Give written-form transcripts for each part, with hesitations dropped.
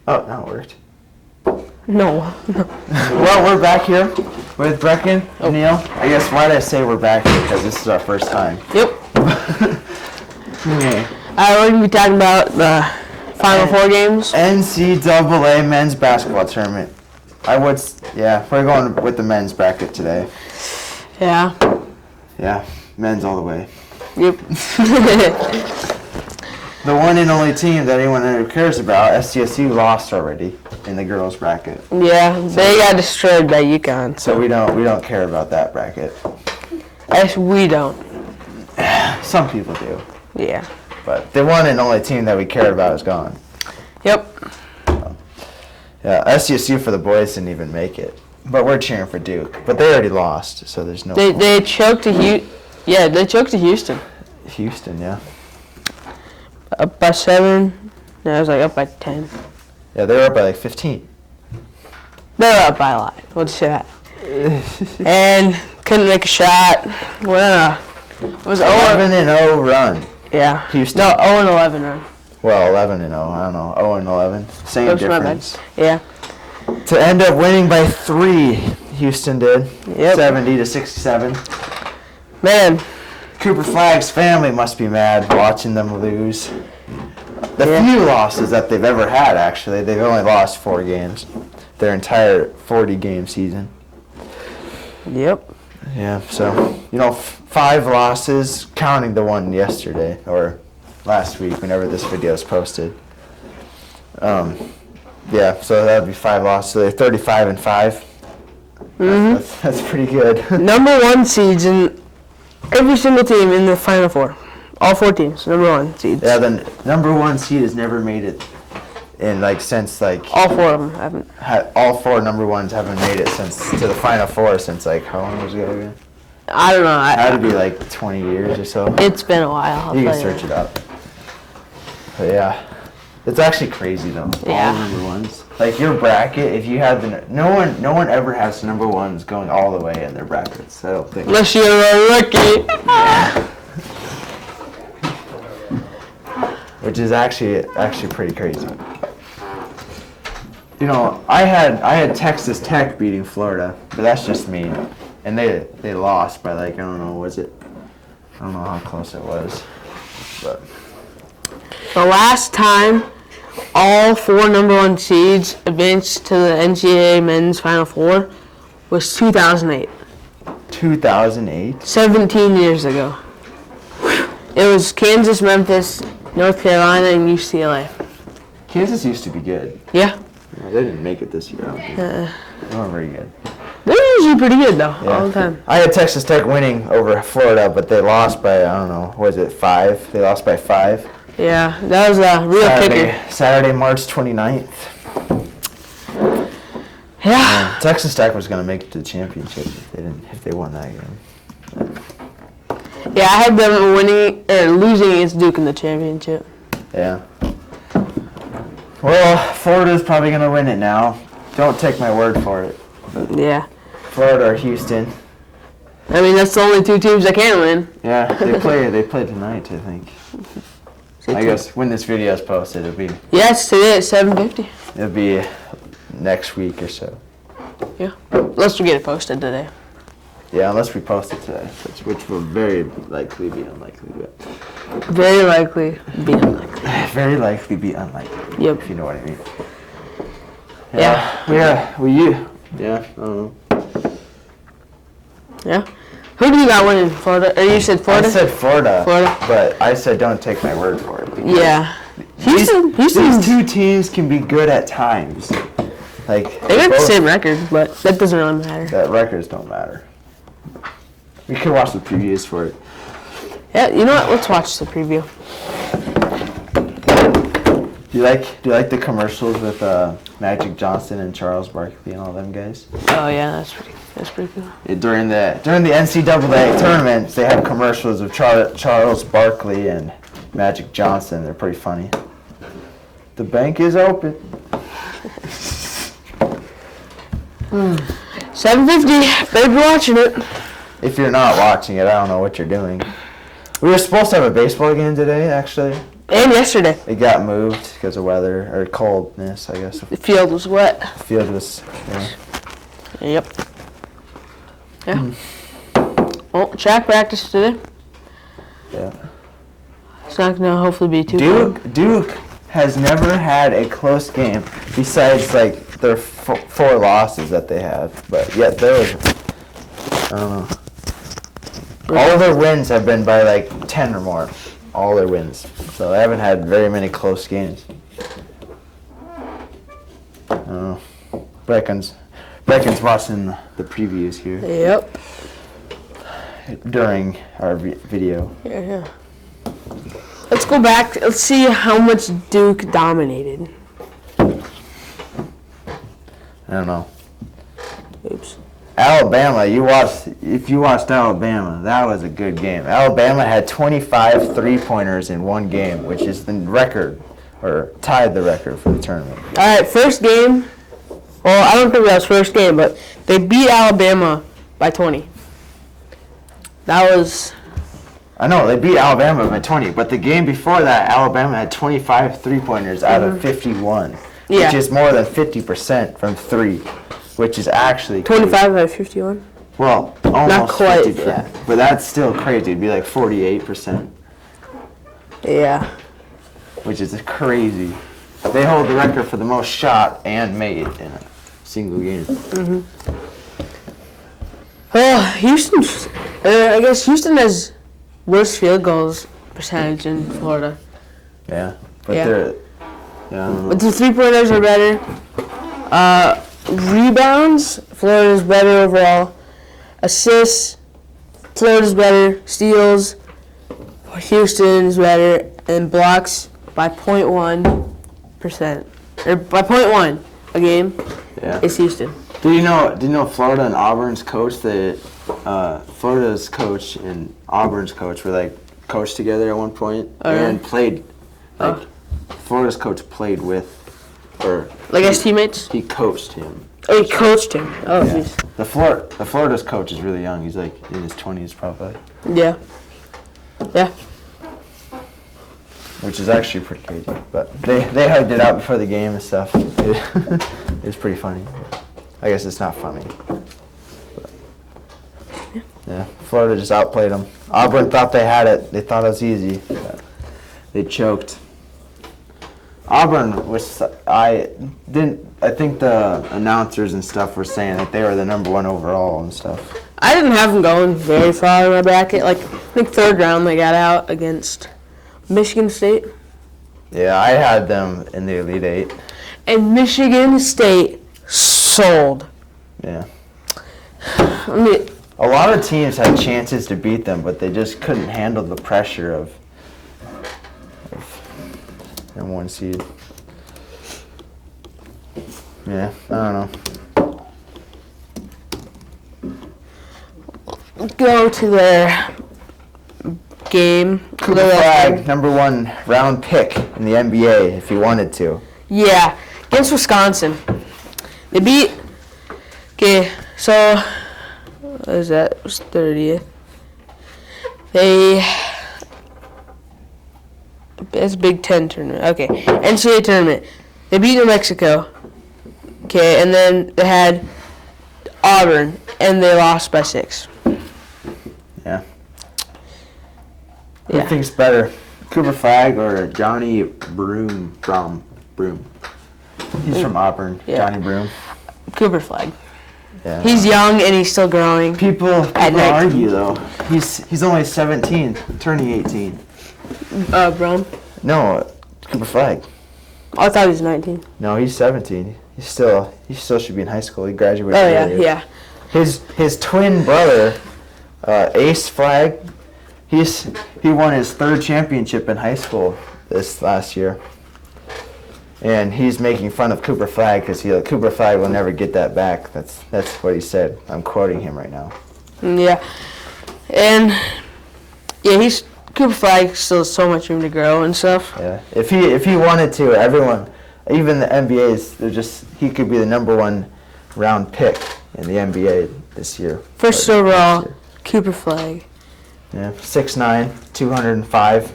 Oh, now it worked. No. Well, we're back here with Brecken and Neil. I guess why did I say we're back here? Because this is our first time. Yep. Okay. We're going to be talking about the Final Four games. NCAA men's basketball tournament. We're going with the men's bracket today. Yeah. Yeah, men's all the way. Yep. The one and only team that anyone ever cares about, SDSU, lost already in the girls' bracket. Yeah, they got destroyed by UConn. So we don't care about that bracket. Yes, we don't. Some people do. Yeah. But the one and only team that we care about is gone. Yep. Yeah, SDSU for the boys didn't even make it. But we're cheering for Duke. But they already lost, so there's no... They choked to they choked to Houston. Houston, yeah. Up by 7. No, it was like up by 10. Yeah, they were up by like 15. They were up by a lot. We'll just say that. And couldn't make a shot. Well, it was 11-0 run. Yeah. Houston. No, 0-11 run. Well, 11-0. I don't know. 0-11. Same Oops, difference. Yeah. To end up winning by 3, Houston did. Yep. 70-67. Man. Cooper Flagg's family must be mad watching them lose. The few losses that they've ever had, actually, they've only lost 4 games. Their entire 40-game season. Yep. Yeah, so, 5 losses, counting the one yesterday, or last week, whenever this video is posted. Yeah, so that would be 5 losses. So they're 35-5. Mm-hmm. That's pretty good. Number 1 seeds in every single team in the Final Four. All 4 teams, number 1 seeds. Yeah, the number 1 seed has never made it since all 4 of them haven't. All 4 number 1s haven't made it to the Final Four since how long was it ago? I don't know. It had to be like 20 years or so. It's been a while. You can search it up. But yeah, it's actually crazy though. Yeah. All number 1s. Like your bracket, if you had no one ever has number 1s going all the way in their brackets. I don't think. Unless you're a rookie. Which is actually pretty crazy. I had Texas Tech beating Florida, but that's just me. And they lost by I don't know how close it was. But the last time all 4 number 1 seeds advanced to the NCAA men's Final Four was 2008. 2008? 17 years ago. It was Kansas, Memphis, North Carolina, and UCLA. Kansas used to be good. Yeah. They didn't make it this year, I don't think. They weren't very good. They're usually pretty good, though, all the time. I had Texas Tech winning over Florida, but they lost by, I don't know, was it 5? They lost by 5. Yeah, that was a real kicker. Saturday, March 29th. Yeah. Texas Tech was going to make it to the championship if they won that game. Yeah, I had them losing against Duke in the championship. Yeah. Well, Florida's probably going to win it now. Don't take my word for it. Yeah. Florida or Houston. I mean, that's the only 2 teams that can win. Yeah, they play tonight, I think. I guess when this video is posted, it'll be... Yes, today at 7:50. It'll be next week or so. Yeah. Unless we get it posted today. Yeah, unless we post it today, which will very likely be unlikely. But very likely be unlikely. Very likely be unlikely. Yep. If you know what I mean. Yeah. Yeah, I don't know. Yeah. Who do you got winning? Florida? Or you said Florida? I said Florida. Florida. But I said don't take my word for it. Yeah. These 2 teams can be good at times. They got the same record, but that doesn't really matter. That records don't matter. We could watch the previews for it. Yeah, you know what? Let's watch the preview. Do you like the commercials with Magic Johnson and Charles Barkley and all them guys? Oh yeah, that's pretty cool. During the NCAA tournaments, they have commercials of Charles Barkley and Magic Johnson. They're pretty funny. The bank is open. 7:50. Better be watching it. If you're not watching it, I don't know what you're doing. We were supposed to have a baseball game today, actually. And yesterday. It got moved because of weather or coldness, I guess. The field was wet. The field was. Yeah. Yep. Yeah. Well, track practice today. Yeah. It's not gonna hopefully be too Duke has never had a close game besides like their four losses that they have, but yet those. I don't know. All of their wins have been by like 10 or more. All their wins. So they haven't had very many close games. I don't know. Brecken's watching the previews here Yep. during our video. Yeah. Let's go back. Let's see how much Duke dominated. I don't know. Oops. Alabama, if you watched Alabama, that was a good game. Alabama had 25 three-pointers in one game, which is the record, or tied the record for the tournament. All right, first game. Well, I don't think that was first game, but they beat Alabama by 20. That was... I know, they beat Alabama by 20, but the game before that, Alabama had 25 three-pointers out of 51, Yeah. which is more than 50% from three, which is actually 25 by 51? Well, almost Not quite, 50%, yeah. but that's still crazy. It'd be like 48%, Yeah. which is crazy. They hold the record for the most shot and made in a single game. Well, Houston's... I guess Houston has worst field goals percentage in Florida. Yeah, but Yeah. they're... Yeah, I don't know. But the three-pointers are better. Rebounds, Florida's better overall. Assists, Florida's better. Steals, Houston's better. And blocks by 0.1%. Or by 0.1 a game Yeah. is Houston. Do you know Florida and Auburn's coach? Florida's coach and Auburn's coach were like coached together at one point and played. Like Florida's coach played with, or Like as teammates? he coached him. Oh, he coached him. Oh, Yeah. jeez. The Florida's coach is really young. He's like in his 20s probably, Yeah. Yeah. which is actually pretty crazy. But they hugged it out before the game and stuff. It was pretty funny. I guess it's not funny. But, yeah, Florida just outplayed them. Auburn thought they had it. They thought it was easy. But they choked. Auburn was. I think the announcers and stuff were saying that they were the #1 overall and stuff. I didn't have them going very far in my bracket. Like, I think third round they got out against Michigan State. Yeah, I had them in the Elite Eight. And Michigan State sold. Yeah. I mean, A lot of teams had chances to beat them, but they just couldn't handle the pressure of #1 seed. Yeah, I don't know. go to their game. Cooper Flag, #1 round pick in the NBA, if he wanted to. Yeah, against Wisconsin. They beat. Okay, so what is that? It was 30th. It's Big Ten tournament. Okay, NCAA tournament. They beat New Mexico. Okay, and then they had Auburn, and they lost by 6. Yeah. Who thinks better, Cooper Flag or Johnny Broom? Broom. He's from Auburn. Yeah. Johnny Broom. Cooper Flag. Yeah. He's young and he's still growing. People night. argue though. He's only 17, turning 18. Brown. No, Cooper Flag. I thought he was 19. No, he's 17. He still should be in high school. He graduated. Oh yeah, earlier. yeah. His twin brother, Ace Flag, he won his 3rd championship in high school this last year. And he's making fun of Cooper Flag because Cooper Flag will never get that back. That's what he said. I'm quoting him right now. Yeah, and yeah, Cooper Flag still has so much room to grow and stuff. Yeah, if he wanted to, everyone, even the NBA's, he could be the #1 round pick in the NBA this year. First overall, Cooper Flag. Yeah, 6'9", 205.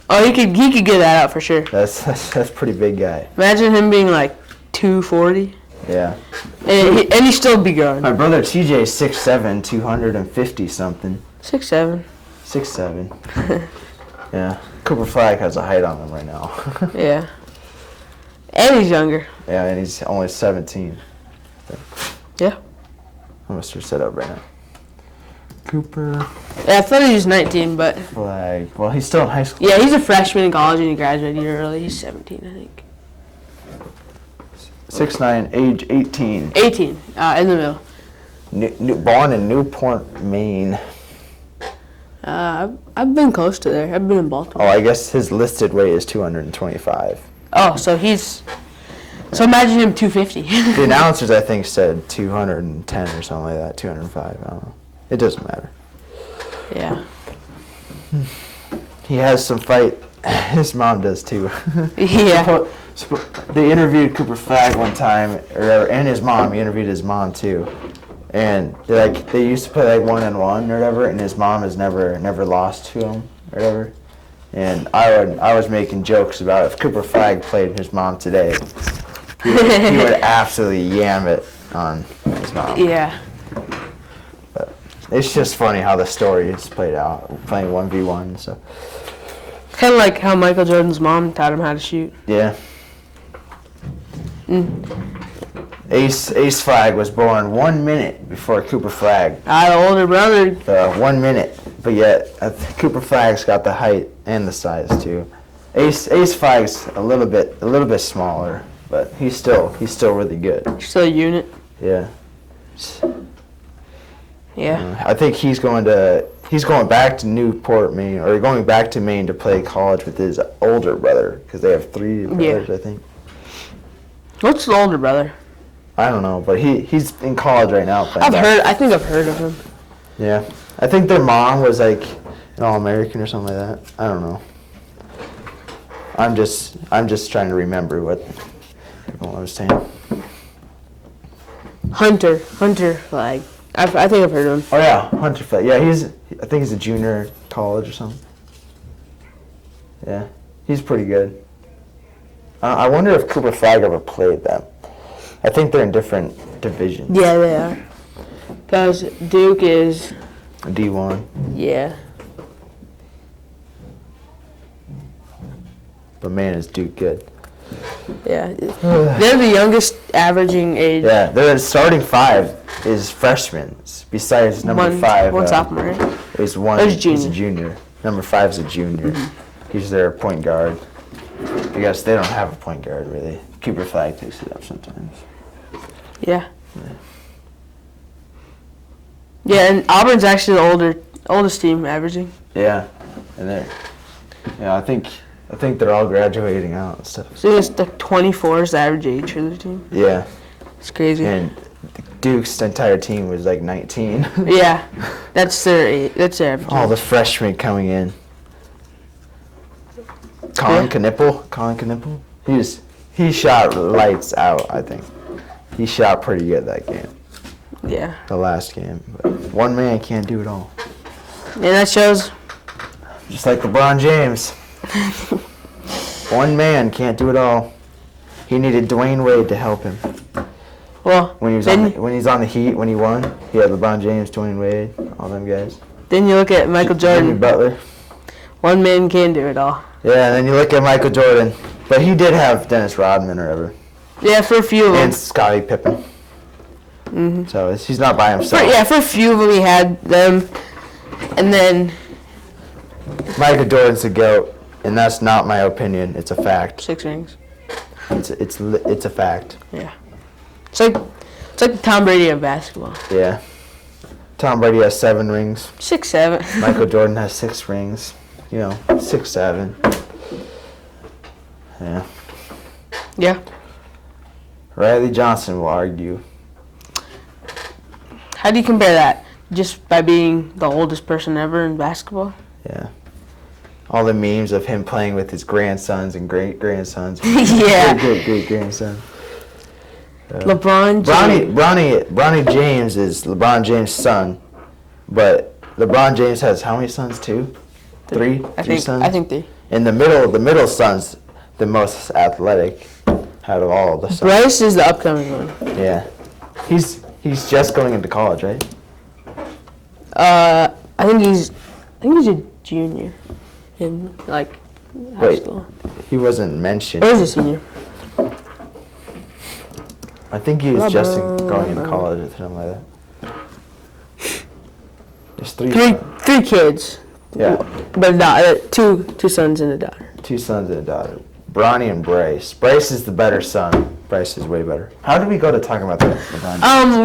Oh, he could get that out for sure. That's pretty big guy. Imagine him being like 240. Yeah. And he'd still be growing. My brother TJ is 6'7", 250 something. 6'7". 6'7". Yeah. Cooper Flagg has a height on him right now. Yeah. And he's younger. Yeah, and he's only 17. Yeah. I'm gonna search that up right now. Cooper Yeah, I thought he was 19, but Flagg. Well, he's still in high school. yeah, he's a freshman in college and he graduated a year early. He's 17, I think. 6'9", age 18. 18, in the middle. Born in Newport, Maine. I've been close to there. I've been in Baltimore. Oh, I guess his listed weight is 225. Oh, so imagine him 250. The announcers, I think, said 210 or something like that. 205. I don't know. It doesn't matter. Yeah. He has some fight. His mom does too. Yeah. They interviewed Cooper Flagg one time, and his mom. He interviewed his mom too, and they used to play like 1-on-1 or whatever, and his mom has never lost to him or whatever. And I was making jokes about if Cooper Flagg played his mom today, he would absolutely yam it on his mom. Yeah. But it's just funny how the story is played out, playing 1v1. So Kind of like how Michael Jordan's mom taught him how to shoot. yeah. Ace Flagg was born 1 minute before Cooper Flagg. The older brother. 1 minute, but yet Cooper Flagg's got the height and the size too. Ace Flagg's a little bit smaller, but he's still really good. Still a unit. Yeah. Yeah. I think he's going back to Newport, Maine, or going back to Maine to play college with his older brother because they have 3 brothers, I think. What's the older brother? I don't know, but he's in college right now. I think I've heard of him. Yeah, I think their mom was like an All-American or something like that. I don't know. I'm just trying to remember what I was saying. Hunter Flagg. I think I've heard of him. Oh yeah, Hunter Flagg. Yeah, I think he's a junior in college or something. Yeah, he's pretty good. I wonder if Cooper Flagg ever played them. I think they're in different divisions. Yeah, they are. Because Duke is D1. Yeah. But man, is Duke good. Yeah. They're the youngest averaging age. Yeah, their starting 5 is freshmen. Besides number 5. One sophomore, right? He's a junior. Number 5 is a junior. Mm-hmm. He's their point guard. I guess they don't have a point guard, really. Cooper Flagg takes it up sometimes. Yeah. Yeah, and Auburn's actually the oldest team averaging. Yeah, and I think they're all graduating out and stuff. So it's the 24 is the average age for the team. Yeah. It's crazy. And Duke's entire team was like 19. Yeah, that's their average. All the freshmen coming in. Colin Knippel. He shot lights out, I think. He shot pretty good that game. Yeah. The last game. But one man can't do it all. Yeah, that shows. Just like LeBron James. One man can't do it all. He needed Dwayne Wade to help him. Well, when he's on the Heat, when he won, he had LeBron James, Dwayne Wade, all them guys. Then you look at Michael Jordan. Jimmy Butler. One man can do it all. Yeah, and then you look at Michael Jordan. But he did have Dennis Rodman or whatever. Yeah, for a few of them. And Scottie Pippen. Mm-hmm. So he's not by himself. For a few of them he had them. And then Michael Jordan's the GOAT, and that's not my opinion. It's a fact. 6 rings. It's a fact. Yeah. It's like the Tom Brady of basketball. Yeah. Tom Brady has 7 rings. 6, 7. Michael Jordan has 6 rings. 6, 7. Yeah. Yeah. Riley Johnson will argue. How do you compare that? Just by being the oldest person ever in basketball? Yeah. All the memes of him playing with his grandsons and great-grandsons. Yeah. Great-great-grandson. LeBron James. Bronny James is LeBron James' son, but LeBron James has how many sons? 2? 3? 3 sons? I think 3. And the middle son's the most athletic out of all the sons. Bryce is the upcoming one. Yeah. He's just going into college, right? I think he's a junior in like high Wait. school. He wasn't mentioned. Or is he a senior? I think he was just going into college or something like that. There's Three kids. Yeah. But two sons and a daughter. 2 sons and a daughter. Bronny and Bryce. Bryce is the better son. Bryce is way better. How did we go to talking about that?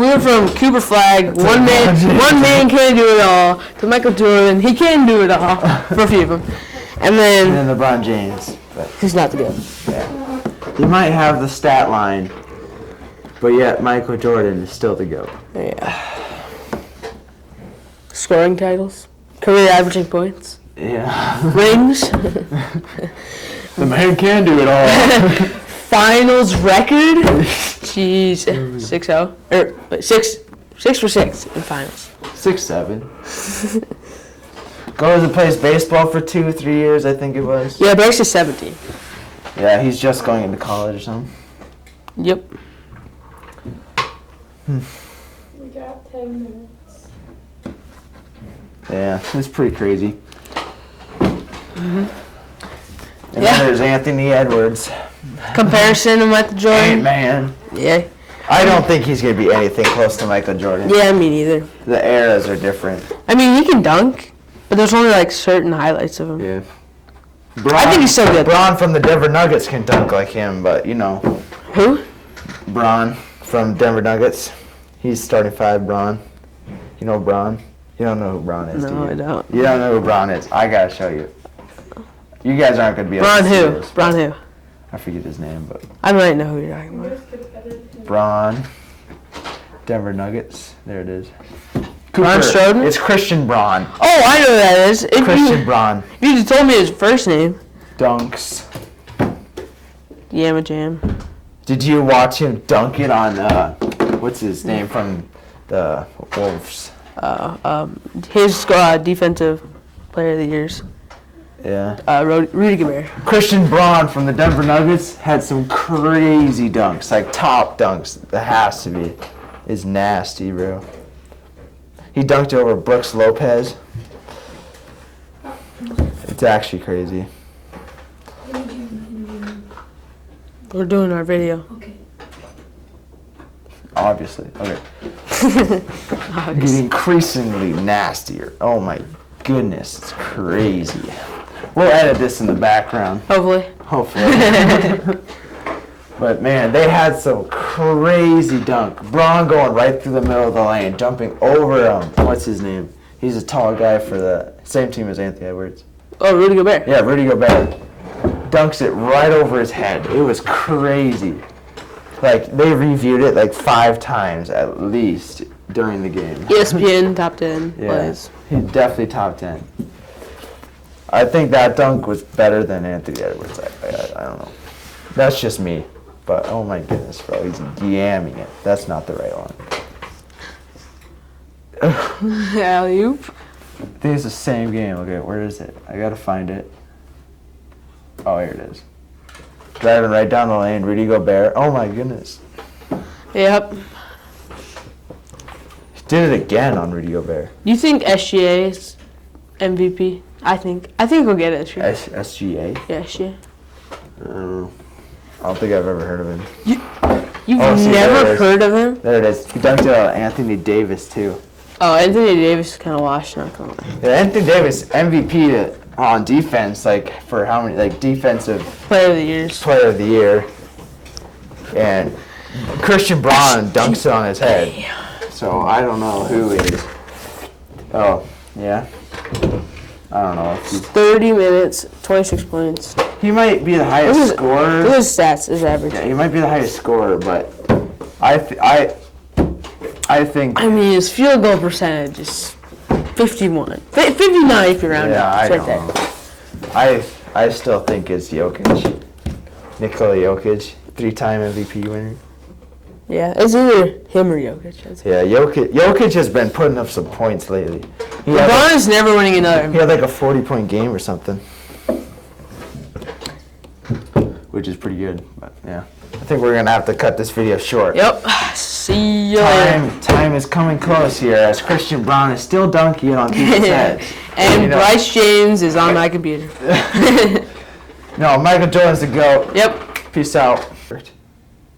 We were from Cooper Flag. One man can't do it all. To Michael Jordan, he can do it all for a few of them. And And then then LeBron James. But he's not the good. yeah. He might have the stat line, but yet Michael Jordan is still the GOAT. Yeah. Scoring titles, career averaging points, Yeah. rings, The man can do it all. finals record. Jeez, 6-0 or 6 for 6 in finals. 6'7". Goes and plays baseball for 2-3 years, I think it was. Yeah, Bryce is 17. Yeah, he's just going into college or something. Yep. We got 10 minutes. Yeah, it's pretty crazy. And Yeah. then there's Anthony Edwards. Comparison to Michael Jordan. Man. Yeah. I don't think he's going to be anything close to Michael Jordan. Yeah, me neither. The eras are different. I mean, he can dunk, but there's only like certain highlights of him. Yeah. I think he's so good. Braun from the Denver Nuggets can dunk like him, but you know. Who? Braun from Denver Nuggets. He's starting 5, Braun. You know Braun? You don't know who Braun is, do No, you? I don't. You don't know who Braun is. I gotta show you. You guys aren't gonna be able Braun to see who? this, Braun but who? I forget his name, but I might know who you're talking about. Yours gets edited. Braun. Denver Nuggets. There it is. Braun Cooper. Strowden? It's Christian Braun. Oh, I know who that is. If Christian you, Braun. if you just told me his first name. Dunks. Yamma Jam. Did you watch him dunk it on, what's his name from the Wolves? His defensive player of the years. Yeah. Rudy Gobert. Christian Braun from the Denver Nuggets had some crazy dunks, like top dunks. That has to be. Is nasty, bro. He dunked over Brooks Lopez. It's actually crazy. We're doing our video. Okay. Obviously. Okay. Getting increasingly nastier. Oh my goodness, it's crazy. We'll edit this in the background. Hopefully. Hopefully. But man, they had some crazy dunk. Braun going right through the middle of the lane, jumping over what's his name? He's a tall guy for the same team as Anthony Edwards. Oh, Rudy Gobert. Yeah, Rudy Gobert. Dunks it right over his head. It was crazy. Like, they reviewed it like 5 times at least during the game. ESPN top 10 Yeah, plays. he's definitely top 10. I think that dunk was better than Anthony Edwards. I don't know. That's just me. But, oh my goodness, bro, he's yamming it. That's not the right one. Alley-oop. I think it's the same game. Okay, where is it? I gotta find it. Oh, here it is. Driving right down the lane, Rudy Gobert. Oh my goodness. Yep. Did it again on Rudy Gobert. You think SGA is MVP? I think we'll get it this year. SGA? Yeah, SGA. I don't know. I don't think I've ever heard of him. You've Oh, see, there it never is. heard of him? There it is. He dunked it on Anthony Davis too. Oh, Anthony Davis is kind of washed, not gonna lie. Yeah, Anthony Davis MVP on defense, like for how many, like defensive Player of the years. player of the year, and Christian Braun dunks it on his head. So I don't know who is. Oh yeah, I don't know. If 30 minutes, 26 points. he might be the highest Look at scorer. his stats, his average. Yeah, he might be the highest scorer, but I think. I mean, his field goal percentage is 51. 59 if you round Yeah, up. I It's don't right know. I still think it's Jokic. Nikola Jokic, 3-time MVP winner. Yeah, it's either him or Jokic. Yeah, Jokic has been putting up some points lately. He had, LeBron is never winning another. he had like a 40-point game or something. which is pretty good. But yeah, I think we're gonna have to cut this video short. Yep. See you later. Time is coming close here as Christian Braun is still dunking on people's heads. And You know. Bryce James is on my computer. No, Michael Jordan's the GOAT. Yep. Peace out.